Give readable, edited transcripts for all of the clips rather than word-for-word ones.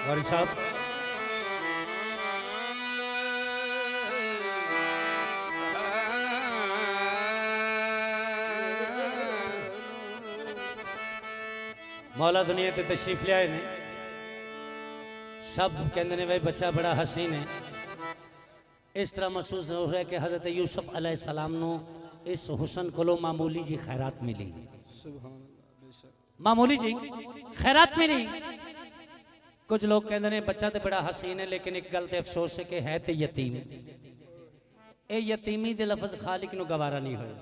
वारी साहब मौला दुनिया ते तशरीफ लियाए ने सब कहते ने भाई बच्चा बड़ा हसीन है। इस तरह महसूस हो रहा है कि हज़रत यूसुफ अलैहिस्सलाम नो इस हुसन को मामूली जी खैरात मिली, मामूली जी खैरात मिली। कुछ लोग कहते हैं बच्चा तो बड़ा हसीन है, लेकिन एक गल ते अफसोस है कि है तो यतीम। ये यतीमी दे लफ्ज़ खालिक नु गवारा नहीं होए।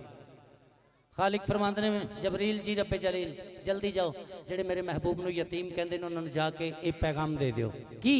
खालिक फरमाते ने जबरील जी रब्बे जलील जल्दी जाओ, जेड़े मेरे महबूब नु यतीम कहते हैं उन्होंने जाके एक पैगाम दे दियो कि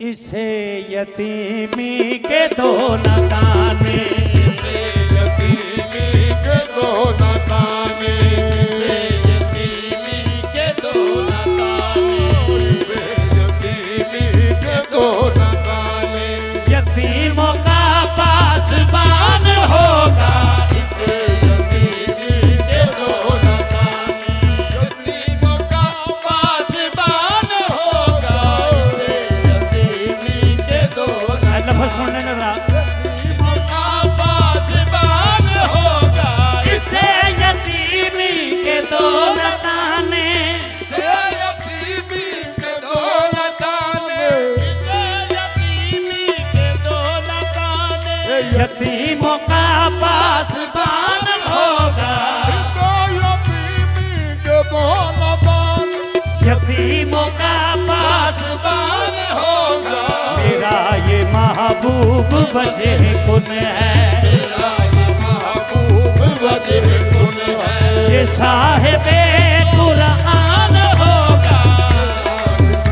इसे यतीमी के दो न ताने, इसे यतीमी के दो न ताने, इसे यतीमी के दो न ताने, इसे यतीमी के दो न ताने। यतीमों का पासबान होगा, इसे यतीमी के दो न ताने, यतीमों का पासबान होगा, इसे यतीमी के दो न लफ्ज़ सुनने लगा। यतीमों का पासबान होगा, इसे यतीमी के दो न ताने, इसे यतीमी के दो न ताने, इसे यतीमी के दो न ताने। यतीमों का पासबान होगा, यतीमी के दो न ताने, यतीमों का पासबान होगा। मेरा ये महबूब वजह कुन है, मेरा ये महबूब वजह कुन है, ये साहिबे कुरान होगा,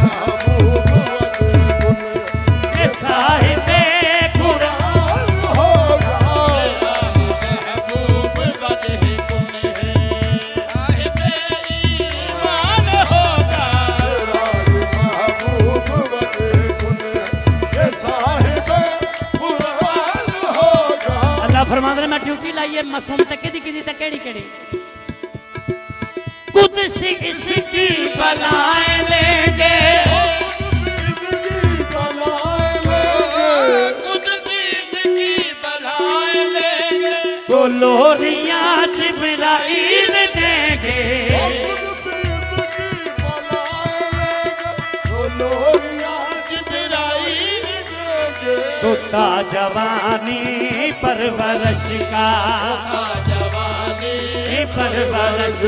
महबूब वजह कुन है, ये साहिबे कुरान होगा। महबूब वजह कुन है, साहिबे ईमान होगा। मेरा ये महबूब वजह कुन है, ये साहिबे कुरान होगा। अल्लाह फरमाते मैं ड्यूटी लाई है मासूम तक किदी तक केड़ी कुदसी इसकी बलाएं लेंगे, तो लोरियां जिब्राइल देंगे, तो जवानी परवरश का, परवरश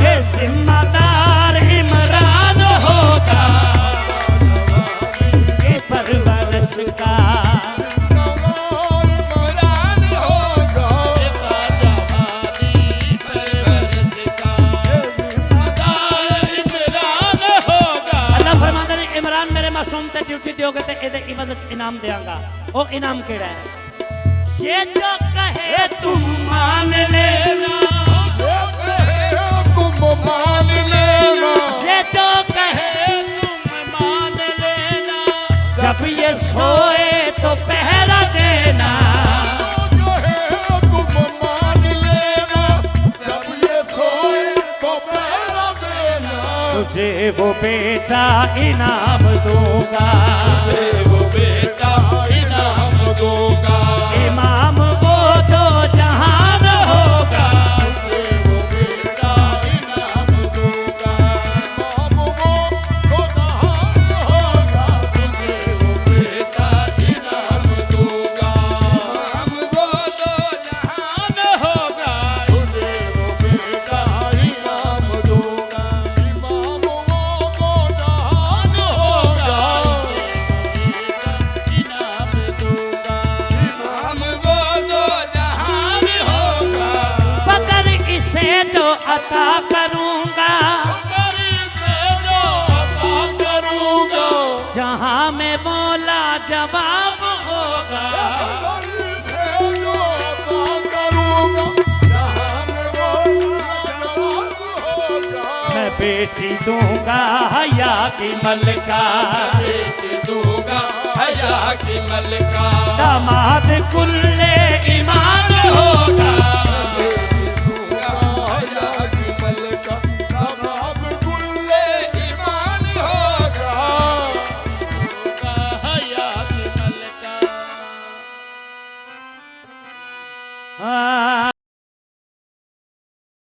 ये जिम्मेदार इमरान होगा, ये परवरश का इमरान मेरे मासूम ते ड्यूटी दोगे ते एदे इवज़ च इनाम देंगा। ओ इनाम केड़ा है? ये जो कहे तुम मान लेना, तुम मान लेना, ये जो कहे तुम मान लेना। जब ये सोए तो पहरा देना, जो कहे तुम मान लेना, जब ये सोए तो पहरा देना। तुझे वो बेटा इनाम दूंगा, तुझे वो बेटा इनाम दूंगा। इमाम वो दो जहान होगा, तुझे वो बेटा इनाम दूंगा। इमाम वो दो जहान होगा। तुझे वो बेटा इनाम दूंगा। इमाम वो दो जहान होगा। तुझे वो बेटा इनाम दूंगा। इमाम वो दो जहान होगा। इनाम दूंगा। इमाम वो दो जहान होगा। बदर इसे जो अता करूंगा, जहां में मौला जवाब होगा, मैं बेटी दूंगा हया की मलका, बेटी दूंगा हया की मलका। दामाद कुल्ले ईमान होगा, बेटी दूंगा हया की मलका। दामाद कुल्ले ईमान होगा। आ